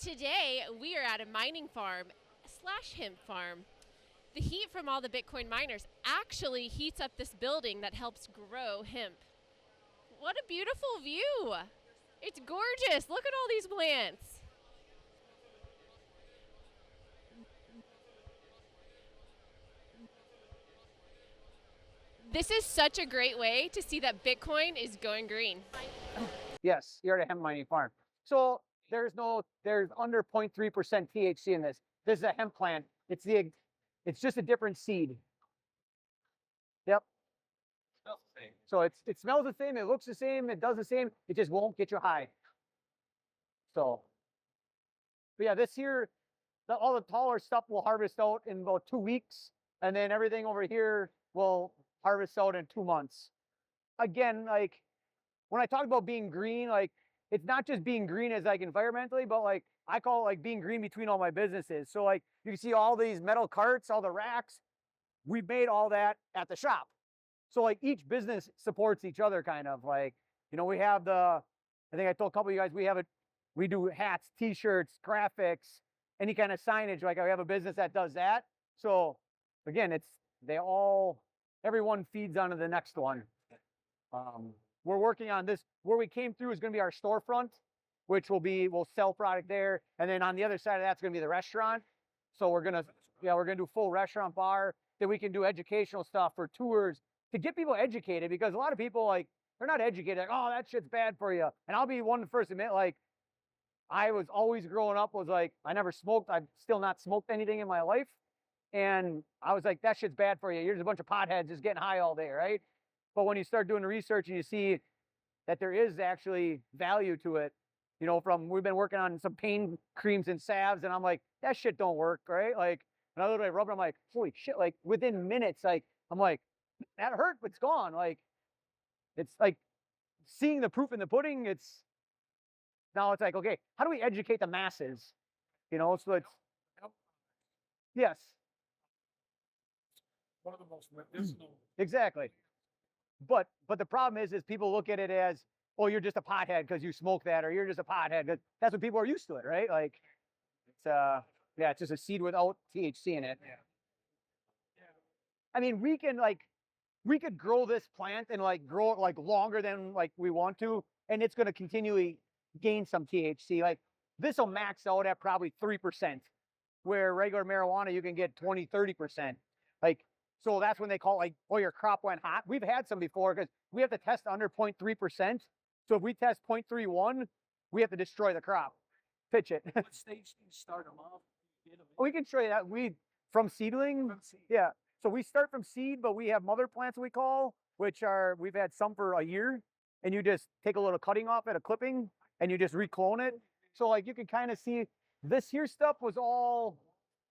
Today, we are at a mining farm slash hemp farm. The heat from all the Bitcoin miners actually heats up this building that helps grow hemp. What a beautiful view! It's gorgeous. Look at all these plants. This is such a great way to see that Bitcoin is going green. Yes, you're at a hemp mining farm. So there's under 0.3% THC in this. This is a hemp plant. It's just a different seed. Yep. Smells the same. So it smells the same, it looks the same, it does the same, it just won't get you high. So, but yeah, this here, all the taller stuff will harvest out in about 2 weeks, and then everything over here will harvest out in 2 months. Again, like when I talk about being green, like it's not just being green as like environmentally, but like I call it like being green between all my businesses. So like you can see all these metal carts, all the racks, we made all that at the shop. So like each business supports each other kind of like, we have I think I told a couple of you guys, we do hats, t-shirts, graphics, any kind of signage. Like I have a business that does that. So again, everyone feeds onto the next one. We're working on this. Where we came through is going to be our storefront, which we'll sell product there. And then on the other side of that's going to be the restaurant. So we're going to do full restaurant bar. Then we can do educational stuff for tours to get people educated, because a lot of people, like, they're not educated. Like, oh, that shit's bad for you. And I'll be one to first admit, like, I was always growing up was like, I never smoked. I've still not smoked anything in my life. And I was like, that shit's bad for you. You're just a bunch of potheads just getting high all day, right? But when you start doing the research and you see that there is actually value to it, we've been working on some pain creams and salves, and I'm like, that shit don't work, right? Like, and I literally rub it, I'm like, holy shit, like within minutes, like, I'm like, that hurt, but it's gone. Like, it's like seeing the proof in the pudding. Now it's like, okay, how do we educate the masses? So it's, yes. One of the most medicinal. Exactly. But the problem is people look at it as, oh, you're just a pothead because you smoke that, or you're just a pothead. That's what people are used to it, right? Like, it's just a seed without THC in it. Yeah. I mean, we could grow this plant and like grow it like longer than like we want to, and it's going to continually gain some THC. Like this will max out at probably 3%, where regular marijuana you can get 20, 30%. Like, so that's when they call it like, oh, your crop went hot. We've had some before because we have to test under 0.3%. So if we test 0.31, we have to destroy the crop, pitch it. What stage do you start them off? We can show you that. From seedling. From seed. Yeah. So we start from seed, but we have mother plants we call, we've had some for a year, and you just take a little cutting off at a clipping and you just reclone it. So like you can kind of see this here stuff was all,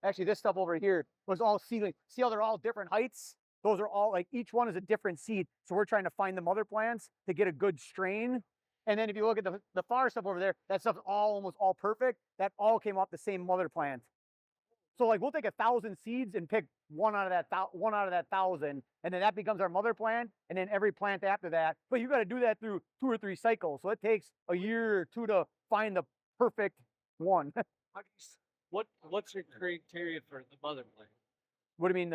actually this stuff over here was all seedling. See how they're all different heights? Those are all like, each one is a different seed. So we're trying to find the mother plants to get a good strain. And then if you look at the far stuff over there, that stuff's almost all perfect. That all came off the same mother plant. So like we'll take 1,000 seeds and pick one out of that 1,000, and then that becomes our mother plant, and then every plant after that. But you got to do that through 2 or 3 cycles. So it takes a year or 2 to find the perfect one. What's your criteria for the mother plant? What do you mean?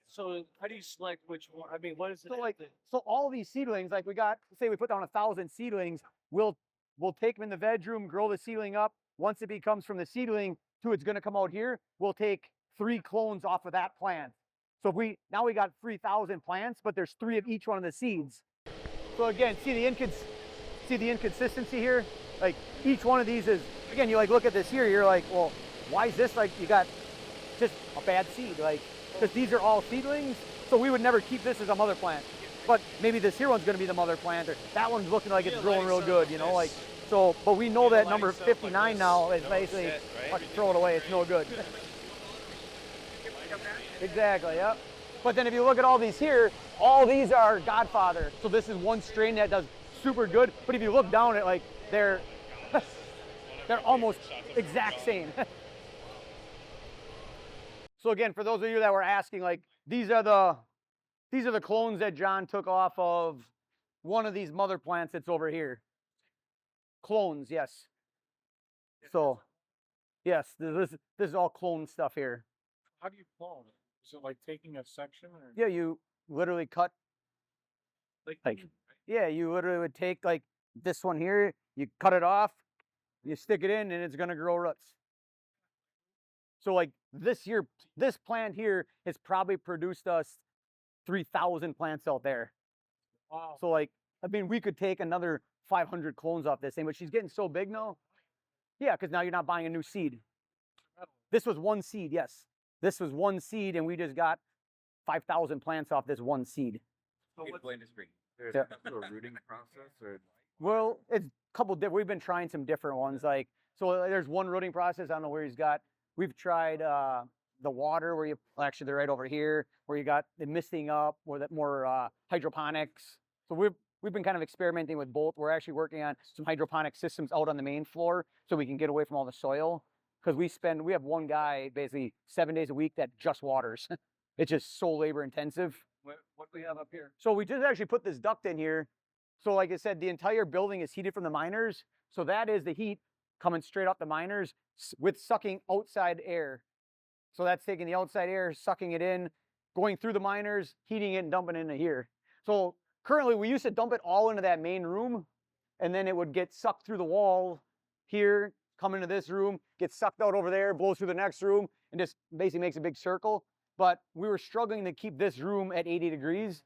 So how do you select which one? I mean, what is it? So all these seedlings, like say we put down 1,000 seedlings, we'll take them in the veg room, grow the seedling up. Once it becomes from the seedling to it's going to come out here, we'll take 3 clones off of that plant. So now we got 3,000 plants, but there's 3 of each one of the seeds. So again, see the inconsistency here? Like each one of these is, again, you like look at this here, you're like, well, why is this like you got just a bad seed? Like, because these are all seedlings, so we would never keep this as a mother plant. But maybe this here one's going to be the mother plant, or that one's looking like it's growing real good, like. So, but we know that number 59 now is basically, fucking throw it away, it's no good. Exactly, yep. But then if you look at all these here, all these are Godfather. So this is one strain that does super good, but if you look down at like, they're almost exact same. So again, for those of you that were asking, like these are the clones that John took off of one of these mother plants that's over here. Clones, yes. So, yes, this is all clone stuff here. How do you clone it? Is it like taking a section or Yeah, you literally cut. Like, yeah, you literally would take like this one here, you cut it off, you stick it in, and it's gonna grow roots. So like this year, this plant here has probably produced us 3,000 plants out there. wow. So like, I mean, we could take another 500 clones off this thing, but she's getting so big now. Yeah, because now you're not buying a new seed. This was one seed, yes. This was one seed, and we just got 5,000 plants off this one seed. Beautiful industry. There's Yeah. a rooting process or Well, it's a couple different. We've been trying some different ones. Like, so there's one rooting process. I don't know where he's got. We've tried the water where you actually they're right over here where you got the misting up or that more hydroponics. So we've been kind of experimenting with both. We're actually working on some hydroponic systems out on the main floor so we can get away from all the soil because we have one guy basically 7 days a week that just waters. It's just so labor intensive. What do we have up here? So we just actually put this duct in here. So like I said, the entire building is heated from the miners. So that is the heat coming straight off the miners with sucking outside air. So that's taking the outside air, sucking it in, going through the miners, heating it and dumping it into here. So currently we used to dump it all into that main room and then it would get sucked through the wall here, come into this room, get sucked out over there, blows through the next room and just basically makes a big circle. But we were struggling to keep this room at 80 degrees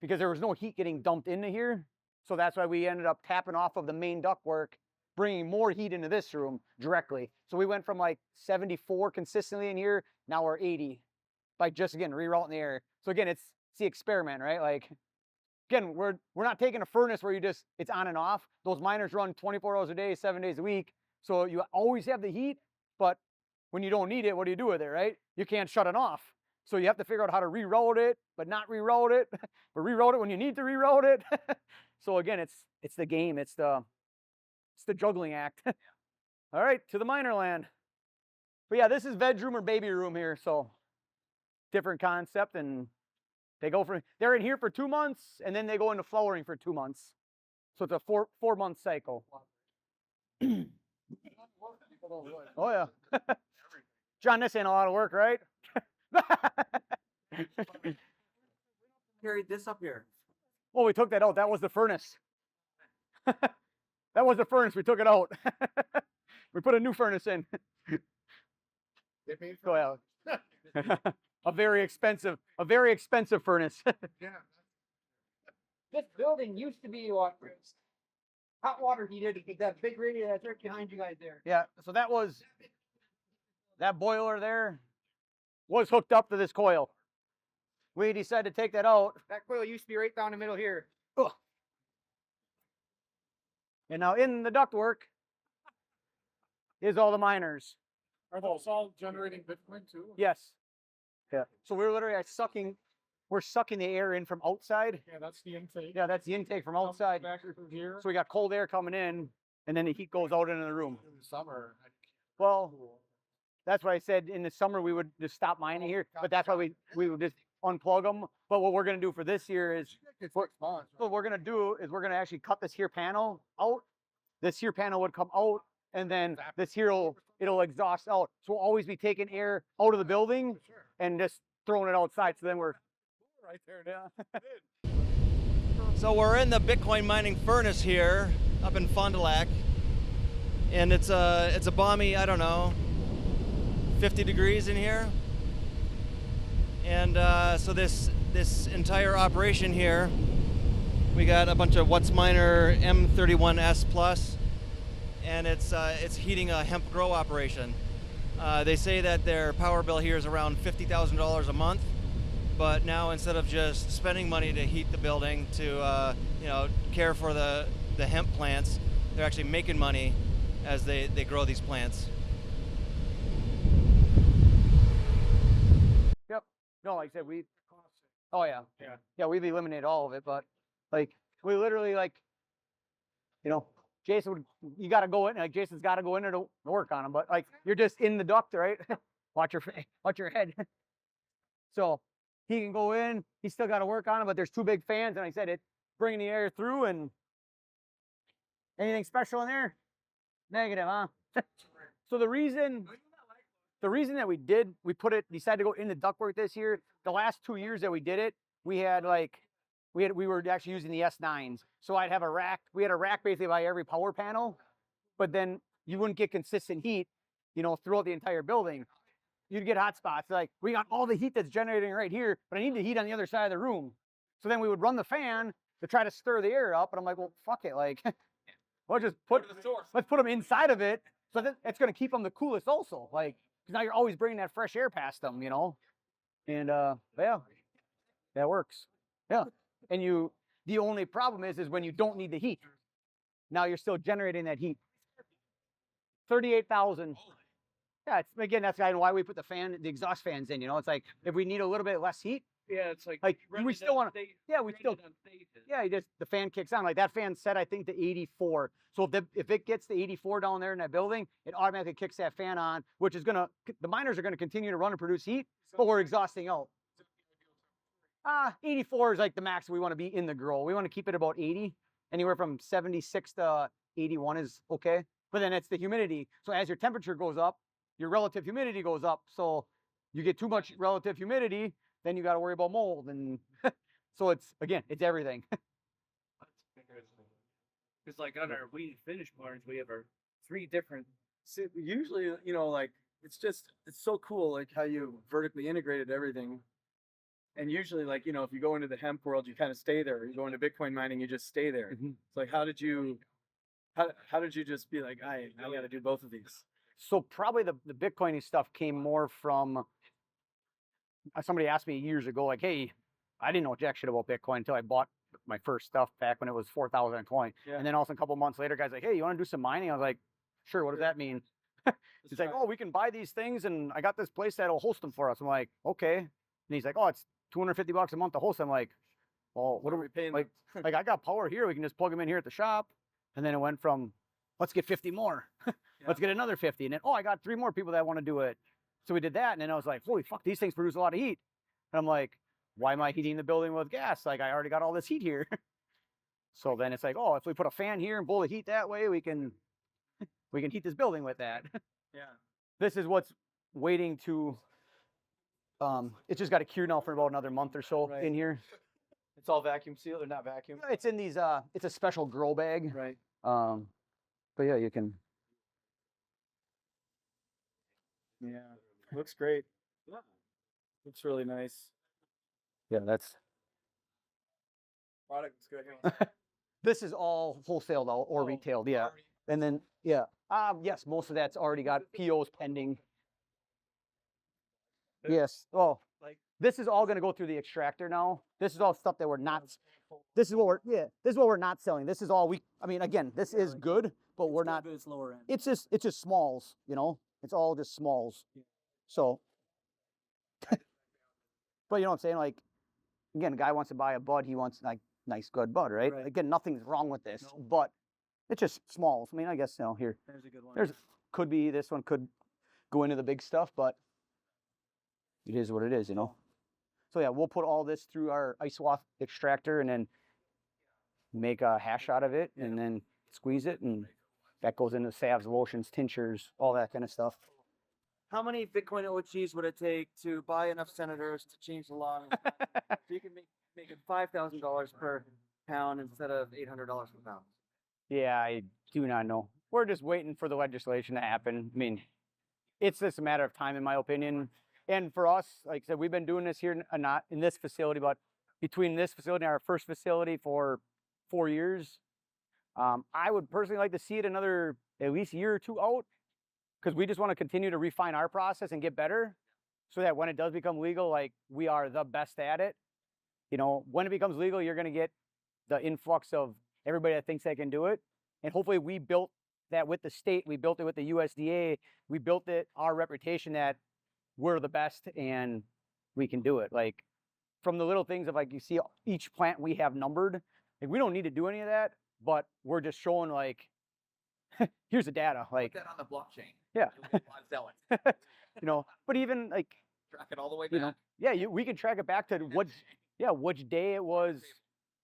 because there was no heat getting dumped into here. So that's why we ended up tapping off of the main ductwork, bringing more heat into this room directly. So we went from like 74 consistently in here, now we're 80 by just, again, rerouting the air. So again, it's the experiment, right? Like, again, we're not taking a furnace where it's on and off. Those miners run 24 hours a day, 7 days a week. So you always have the heat, but when you don't need it, what do you do with it, right? You can't shut it off. So you have to figure out how to reroute it, but not reroute it, but reroute it when you need to reroute it. So again, it's the game. It's the juggling act. All right, to the miner land. But yeah, this is veg room or baby room here. So different concept, and they're in here for 2 months, and then they go into flowering for 2 months. So it's a 4-month cycle. Oh yeah. John, this ain't a lot of work, right? carried this up here. Well, we took that out. That was the furnace. That was the furnace. We took it out. We put a new furnace in. So, yeah. a very expensive furnace. Yeah. This building used to be hot water heated. That big radiator that's right behind you guys there. Yeah. So that boiler there was hooked up to this coil. We decided to take that out. That coil used to be right down the middle here. Ugh. And now in the ductwork is all the miners. Are those all generating Bitcoin too? Yes. Yeah. So we're literally we're sucking the air in from outside. Yeah, that's the intake. Yeah, that's the intake from outside. Back through here. So we got cold air coming in, and then the heat goes out into the room. In the summer. Well, that's why I said in the summer we would just stop mining here, but that's why we would just unplug them. But what we're gonna do for this year is what we're gonna do is we're gonna actually cut this here panel out. This here panel would come out, and then this here it'll exhaust out. So we'll always be taking air out of the building and just throwing it outside. So then we're right there. Yeah. So we're in the Bitcoin mining furnace here up in Fond du Lac, and it's a balmy, I don't know, 50 degrees in here. And so this entire operation here, we got a bunch of WhatsMiner M31S Plus, and it's heating a hemp grow operation. They say that their power bill here is around $50,000 a month, but now instead of just spending money to heat the building to care for the hemp plants, they're actually making money as they grow these plants. Yep. No, like I said, oh yeah. Yeah, we've eliminated all of it, but like we literally Jason you got to go in, like Jason's got to go in there to work on them, but like you're just in the duct, right? watch your head. So he can go in, he's still got to work on it, but there's 2 big fans, and like I said, it's bringing the air through. And anything special in there? Negative, huh? So the reason that we decided to go into ductwork this year, the last 2 years that we did it, we were actually using the S9s. So I'd have a rack. We had a rack basically by every power panel, but then you wouldn't get consistent heat, throughout the entire building. You'd get hot spots. Like, we got all the heat that's generating right here, but I need the heat on the other side of the room. So then we would run the fan to try to stir the air up, and I'm like, well, fuck it, like, let's put them inside of it, so that it's going to keep them the coolest also, like, because now you're always bringing that fresh air past them, and yeah, that works. Yeah, and the only problem is when you don't need the heat. Now you're still generating that heat. 38,000. Yeah, that's why we put the exhaust fans in. It's like if we need a little bit less heat. Yeah, it's like we still want to. Yeah, the fan kicks on. Like that fan set, I think, to 84. So if it gets to 84 down there in that building, it automatically kicks that fan on, which is the miners are gonna continue to run and produce heat, but we're exhausting out. 84 is like the max we want to be in the grill. We want to keep it about 80. Anywhere from 76 to 81 is okay. But then it's the humidity. So as your temperature goes up, your relative humidity goes up. So you get too much relative humidity, then you got to worry about mold. And so it's everything. Because like on our weed finish barns, we have our 3 different. Usually, like it's so cool, like how you vertically integrated everything. And usually, like, if you go into the hemp world, you kind of stay there. You go into Bitcoin mining, you just stay there. Mm-hmm. It's like, how did you just be like, I got to do both of these? So probably the Bitcoining stuff came more from somebody asked me years ago, like, hey, I didn't know jack shit about Bitcoin until I bought my first stuff back when it was 4,000 a coin. Yeah. And then also a couple months later, guys like, hey, you want to do some mining? I was like, sure. What does that mean? He's like, oh, we can buy these things, and I got this place that'll host them for us. I'm like, okay. And he's like, oh, it's $250 a month to host them. I'm like, well, what are we paying? Like, I got power here. We can just plug them in here at the shop. And then it went from, let's get 50 more. Let's get another 50. And then, I got 3 more people that want to do it. So we did that. And then I was like, holy fuck, these things produce a lot of heat. And I'm like, why am I heating the building with gas? Like, I already got all this heat here. So then it's like, if we put a fan here and blow the heat that way, we can heat this building with that. Yeah. This is what's waiting to, it's just got to cure now for about another month or so in here. It's all vacuum sealed or not vacuum? It's in these, it's a special grow bag. Right. But yeah, you can. Yeah. Looks great. Yeah. Looks really nice. Yeah, that's. Product is good. This is all wholesaled out or retailed, yeah. And then, yeah. Yes, most of that's already got POs pending. Yes. Oh, this is all going to go through the extractor now. This is all stuff that we're not. This is what we're not selling. This is all again, this is good, but we're not. It's lower end. It's just smalls, It's all just smalls. So, but you know what I'm saying? Like, again, a guy wants to buy a bud. He wants like nice, good bud, right? Again, nothing's wrong with this, but it's just smalls. I guess here. There's a good one. Could be this one could go into the big stuff, but it is what it is, So yeah, we'll put all this through our ice wash extractor and then make a hash out of it and then squeeze it, and that goes into salves, lotions, tinctures, all that kind of stuff. How many Bitcoin OGs would it take to buy enough senators to change the law? So you can make it $5,000 per pound instead of $800 per pound. Yeah, I do not know. We're just waiting for the legislation to happen. It's just a matter of time, in my opinion. And for us, like I said, we've been doing this here, not in this facility, but between this facility and our first facility for 4 years. I would personally like to see it another at least year or 2 out, because we just want to continue to refine our process and get better, so that when it does become legal, like, we are the best at it. When it becomes legal, you're going to get the influx of everybody that thinks they can do it. And hopefully we built that with the state. We built it with the USDA. We built our reputation that we're the best and we can do it. Like, from the little things of, like, you see each plant we have numbered. Like, we don't need to do any of that, but we're just showing, like, here's the data. Like, Put that on the blockchain. Yeah. Sell it. But even like, Track it all the way back. we can track it back to which day it was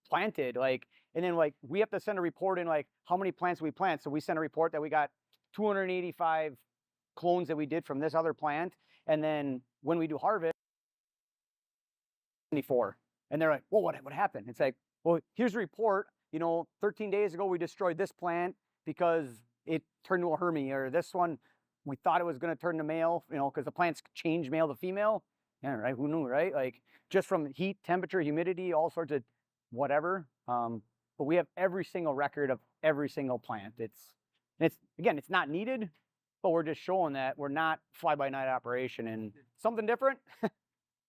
planted. Like, and then like we have to send a report in, like, how many plants we plant. So we send a report that we got 285 clones that we did from this other plant. And then when we do harvest, 24. And they're like, well, what happened? It's like, well, here's a report. 13 days ago, we destroyed this plant because it turned to a Hermie, or this one, we thought it was going to turn to male, because the plants change male to female. Yeah, right. Who knew, right? Like just from heat, temperature, humidity, all sorts of whatever. But we have every single record of every single plant. It's again, it's not needed, but we're just showing that we're not fly-by-night operation and something different.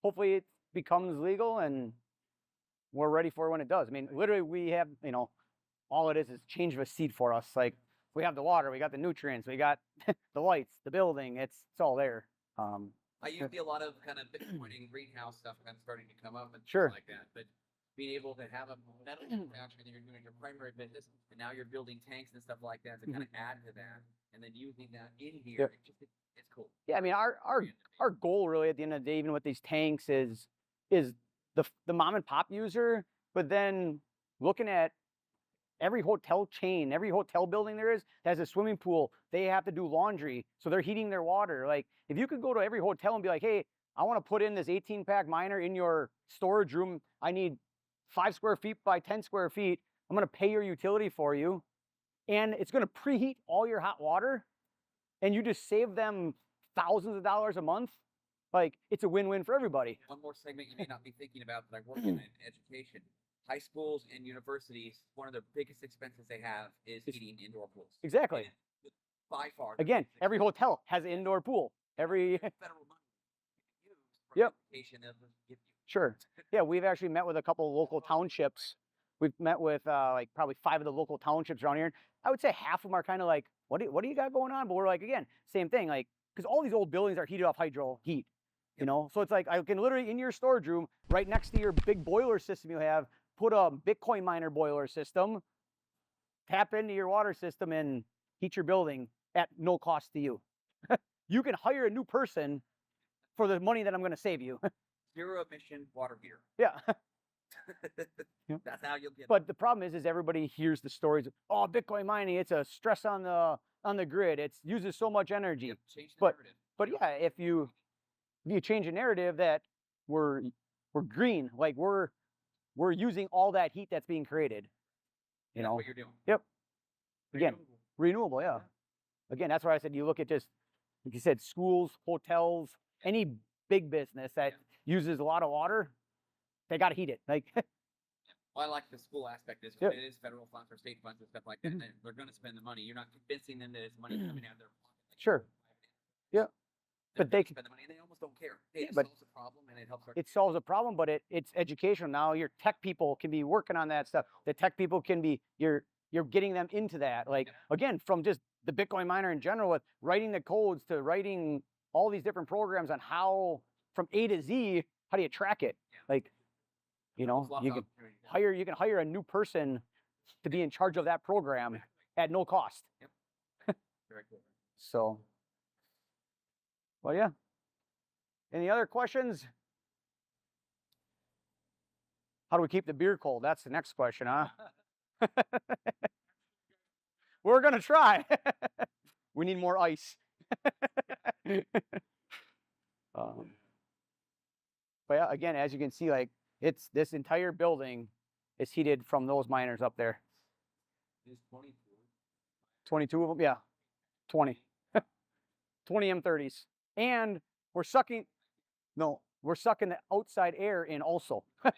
Hopefully it becomes legal and we're ready for it when it does. I mean, literally we have, all it is change of a seat for us. Like we have the water, we got the nutrients, we got the lights, the building, it's all there. I used to see a lot of kind of Bitcoin greenhouse stuff kind of starting to come up and Sure. stuff like that. But being able to have a metal manufacturing that you're doing your primary business, and now you're building tanks and stuff like that to kind of add to that, and then using that in here, it's cool. Yeah, I mean, our goal really at the end of the day, even with these tanks, is the mom and pop user, but then looking at every hotel chain, every hotel building there is that has a swimming pool, they have to do laundry, so they're heating their water. Like if you could go to every hotel and be like, hey, I want to put in this 18-pack miner in your storage room. I need 5 square feet by 10 square feet. I'm going to pay your utility for you. And it's going to preheat all your hot water. And you just save them thousands of dollars a month. Like it's a win-win for everybody. One more segment you may not be thinking about that I work in education. High schools and universities, one of the biggest expenses they have is heating indoor pools. Exactly. And by far. Again, every hotel has an indoor pool. Every federal money used for education that will give you. Sure. Yeah, we've actually met with a couple of local townships. We've met with like probably 5 of the local townships around here. I would say half of them are kind of like, what do you got going on? But we're like, again, same thing. Like, because all these old buildings are heated off hydro heat, So it's like I can literally in your storage room, right next to your big boiler system you have, put a Bitcoin miner boiler system, tap into your water system and heat your building at no cost to you. You can hire a new person for the money that I'm going to save you. Zero emission water heater. Yeah. That's how you'll get. But the problem is everybody hears the stories of, oh, Bitcoin mining, it's a stress on the grid. It uses so much energy. Change the narrative. But yeah, if you change a narrative that we're green, like we're using all that heat that's being created. That's what you're doing. Yep. Again, renewable, yeah. Again, that's why I said you look at just, like you said, schools, hotels, any big business that uses a lot of water, they got to heat it. Like, Well, I like the school aspect. Is Yep. it is federal funds or state funds and stuff like that. And they're going to spend the money. You're not convincing them that it's money coming out of their pocket. Like Sure. Yeah. But they can spend the money. And they almost don't care. Hey, Yeah, it but solves a problem and it helps our it solves a problem, but it's educational. Now your tech people can be working on that stuff. The tech people can be, you're getting them into that. Like, again, from just the Bitcoin miner in general, with writing the codes to writing all these different programs on how, from A to Z, how do you track it? Like, There's lots you of can opportunity. you can hire a new person to be in charge of that program at no cost. Very cool. So, well, yeah. Any other questions? How do we keep the beer cold? That's the next question, huh? We're gonna try. We need more ice. But yeah, again, as you can see, like it's this entire building is heated from those miners up there. There's 22. 22 of them, yeah, 20. 20 M30s. And we're sucking the outside air in also. That's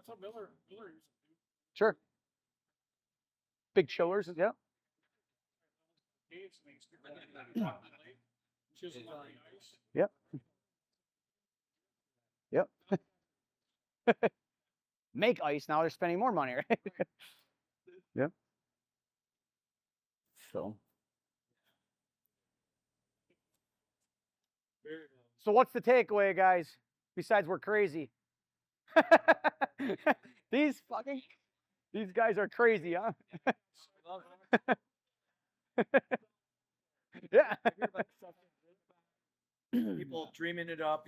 what Miller used to do. Sure. Big chillers, yeah. Caves makes the chisel on the ice. Yep. Yep. Make ice, now they're spending more money, right? Yep. So. So what's the takeaway, guys? Besides we're crazy. These guys are crazy, huh? Yeah. People dreaming it up,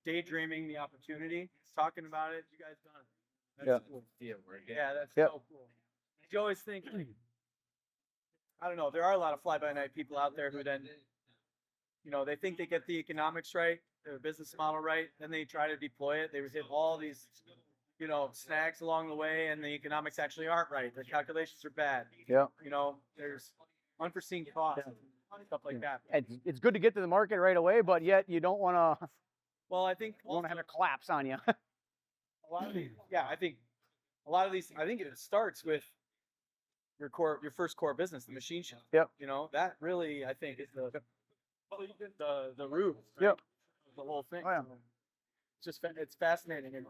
daydreaming the opportunity, talking about it. You guys done it. That's cool. Yeah, that's Yep. so cool. You always think, I don't know. There are a lot of fly-by-night people out there who then, they think they get the economics right, their business model right, then they try to deploy it. They hit all these, snags along the way, and the economics actually aren't right. The calculations are bad. Yeah. There's unforeseen costs, stuff like that. It's good to get to the market right away, but yet you don't want to Well, I think want to have a collapse on you. a lot of these, I think a lot of these, I think it starts with your first core business, the machine shop. Yep. That really, I think, is the root. Right? Yep. The whole thing. Oh, yeah. It's just, it's fascinating and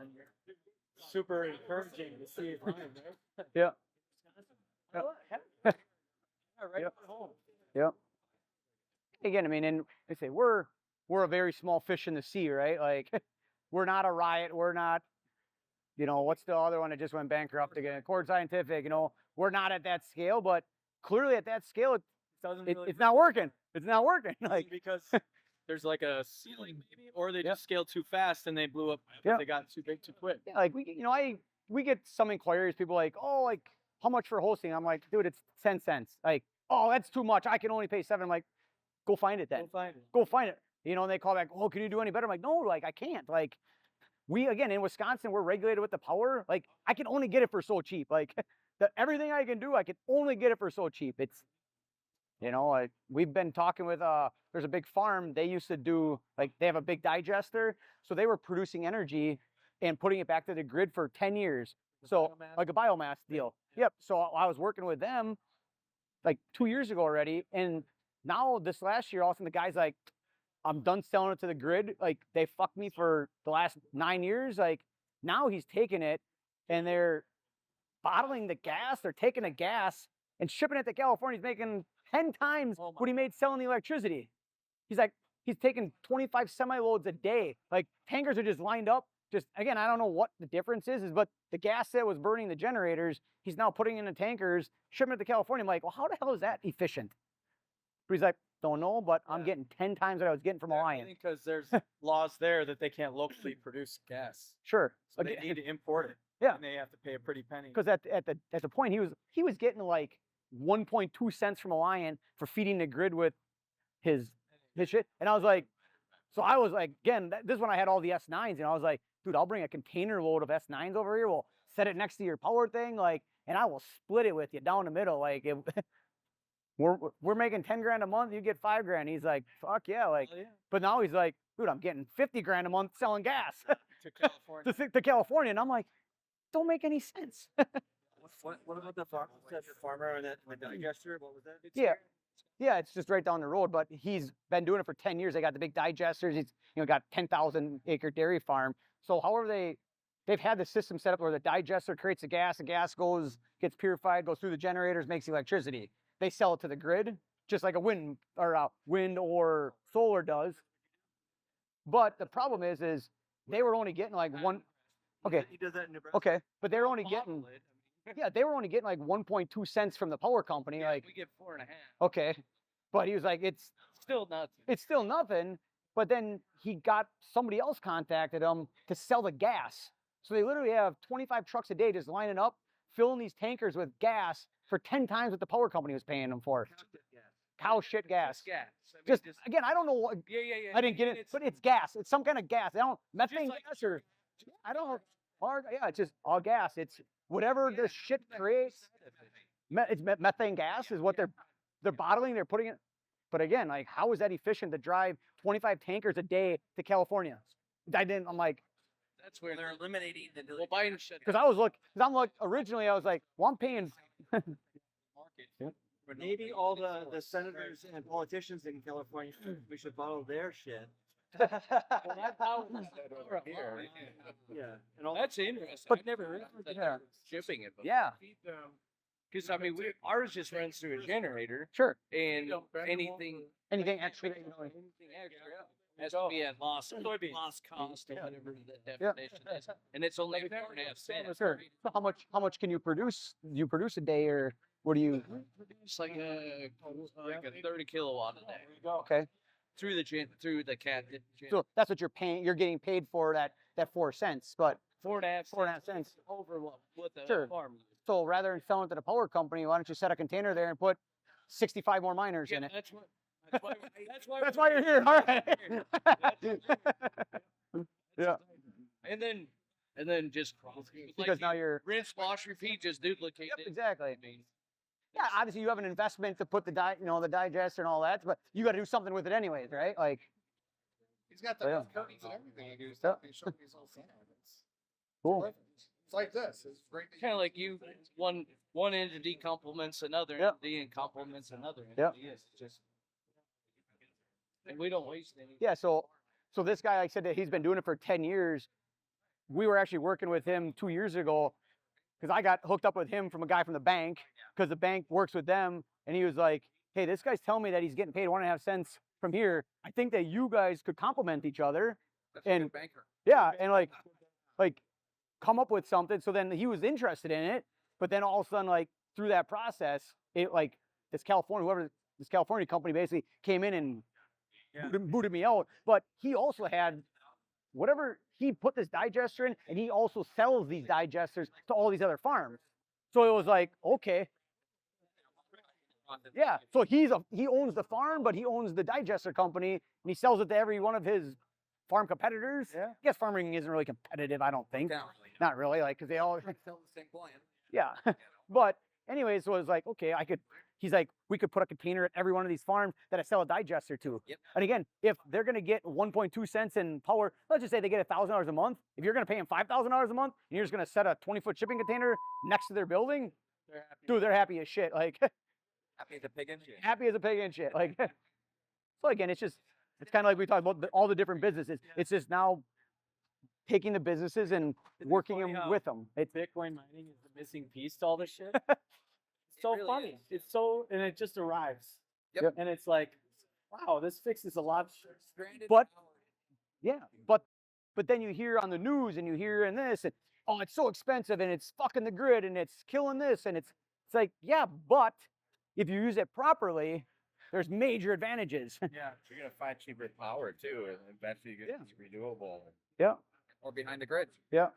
super encouraging to see it. Yeah. Yeah, right Yep. at home. Yep. Again, I mean, and they say we're a very small fish in the sea, right? Like, we're not a Riot. We're not, what's the other one that just went bankrupt again? Cord Scientific. We're not at that scale, but clearly at that scale, Doesn't it's not working. It's not working. Like, because there's like a ceiling, maybe, or they Yep. just scaled too fast and they blew up. Yep. They got too big too quick. yeah, like we get some inquiries. People like, oh, like how much for hosting? I'm like, dude, it's 10 cents. Like, oh, that's too much. I can only pay 7. I'm like, go find it then. Go find it. Go find it. And they call back, oh, can you do any better? I'm like, no, like I can't. Like, again, in Wisconsin, we're regulated with the power. Like, I can only get it for so cheap. Like, everything I can do, I can only get it for so cheap. It's, we've been talking with, there's a big farm. They used to do, like, they have a big digester. So they were producing energy and putting it back to the grid for 10 years. So Biomass? like a biomass deal. Yep. So I was working with them like 2 years ago already. And now this last year, all of a sudden the guy's like, I'm done selling it to the grid. Like, they fucked me for the last 9 years. Like, now he's taking it and they're bottling the gas. They're taking the gas and shipping it to California. He's making 10 times what he made selling the electricity. He's like, he's taking 25 semi-loads a day. Like, tankers are just lined up. Just, again, I don't know what the difference is, but the gas that was burning the generators, he's now putting in the tankers, shipping it to California. I'm like, well, how the hell is that efficient? But he's like, don't know, but I'm getting 10 times what I was getting from Alliance. Because there's laws there that they can't locally produce gas. Sure. So they need to import it. Yeah. And they have to pay a pretty penny. Because at the point he was getting like 1.2 cents from Alliant for feeding the grid with his shit. And I was like, again, this is when I had all the S9s, and I was like, dude, I'll bring a container load of S9s over here. We'll set it next to your power thing, like, and I will split it with you down the middle. Like, we're making 10 grand a month, you get 5 grand. He's like, fuck yeah, like, Hell yeah. but now he's like, dude, I'm getting 50 grand a month selling gas To California. to California, and I'm like, don't make any sense. What about the farmer and that digester? What was that? Yeah. Yeah, it's just right down the road, but he's been doing it for 10 years. They got the big digesters. He's got 10,000 acre dairy farm. So however they've had the system set up where the digester creates the gas gets purified, goes through the generators, makes electricity. They sell it to the grid, just like a wind or solar does. But the problem is they were only getting like one. Okay. He does that in Nebraska. Okay, but they were only getting. Yeah, they were only getting like 1.2 cents from the power company. Yeah, like, we get 4.5. okay, but he was like, it's Still nothing. still nothing. But then he got somebody else contacted him to sell the gas. So they literally have 25 trucks a day just lining up, filling these tankers with gas for 10 times what the power company was paying them for. Cow shit gas. Gas. I mean, Just again, I don't know what. yeah. I didn't get it, but it's gas. It's some kind of gas. They don't methane like- gas or I don't know. Yeah, it's just all gas. It's whatever this shit creates. It's methane gas is what they're bottling. They're putting it. But again, like, how is that efficient to drive 25 tankers a day to California? I'm like, That's where They're eliminating the Well, Biden shut because I'm like, originally I was like, well, I'm paying. market. Maybe all the senators and politicians in California, we should bottle their shit. Yeah. And all That's interesting. But- I never heard that. Yeah. shipping it. Yeah, Because I mean, ours just runs through a generator, sure. and anything Anything extra. anything extra has to be at loss cost or whatever the definition is, and it's only 4.5 cents. Sure. So how much can you produce? Do you produce a day, or what do you? It's like a 30 kilowatt a day Okay. through the cat. So that's what you're paying. You're getting paid for that 4 cents, but 4.5 cents. over what the Sure. farm. so rather than selling it to the power company, why don't you set a container there and put 65 more miners in Yeah, it. that's why That's why you're here. All right. Yeah. And then just Because now you're rinse, wash, repeat, just duplicate Yep, it. exactly. I mean, Yeah, obviously you have an investment to put the the digester and all that, but you got to do something with it anyways, right? Like, He's got Oh, yeah. coatings and everything. He was Yeah. showing me his whole setup. It's cool. perfect. It's like this. It's great. that kind of like you, one entity complements another Yep. entity and complements another Yep. entity. It's just, and we don't waste any. Yeah, so this guy, like I said, that he's been doing it for 10 years. We were actually working with him 2 years ago because I got hooked up with him from a guy from the bank because the bank works with them. And he was like, hey, this guy's telling me that he's getting paid 1.5 cents from here. I think that you guys could complement each other. That's a And good banker. yeah, and like come up with something. So then he was interested in it, but then all of a sudden, like through that process, it like this California company basically came in and booted me out. But he also had whatever he put this digester in, and he also sells these digesters to all these other farms. So it was like, okay, yeah. So he owns the farm, but he owns the digester company, and he sells it to every one of his farm competitors. Yeah. I guess farming isn't really competitive, I don't think. Not really, like, because they all Sell the same client. yeah. But anyways, so it was like, okay, he's like, we could put a container at every one of these farms that I sell a digester to. Yep. And again, if they're going to get 1.2 cents in power, let's just say they get $1,000 a month. If you're going to pay them $5,000 a month, and you're just going to set a 20-foot shipping container next to their building, dude, they're happy as shit. Like, Happy as a pig in shit. happy as a pig and shit. Like, so again, it's kind of like we talked about all the different businesses. It's just now taking the businesses and working funny them how with them. It's Bitcoin mining is the missing piece to all this shit. It's so really funny. is. It's so, and it just arrives. Yep. And it's like, wow, this fixes a lot of shit. Stranded But- power. yeah, but then you hear on the news and you hear in this, and oh, it's so expensive and it's fucking the grid and it's killing this and it's like, yeah, but if you use it properly, there's major advantages. Yeah. You're gonna find cheaper power too, and eventually you get Yeah. renewable. Yeah. Or behind the grid. Yeah.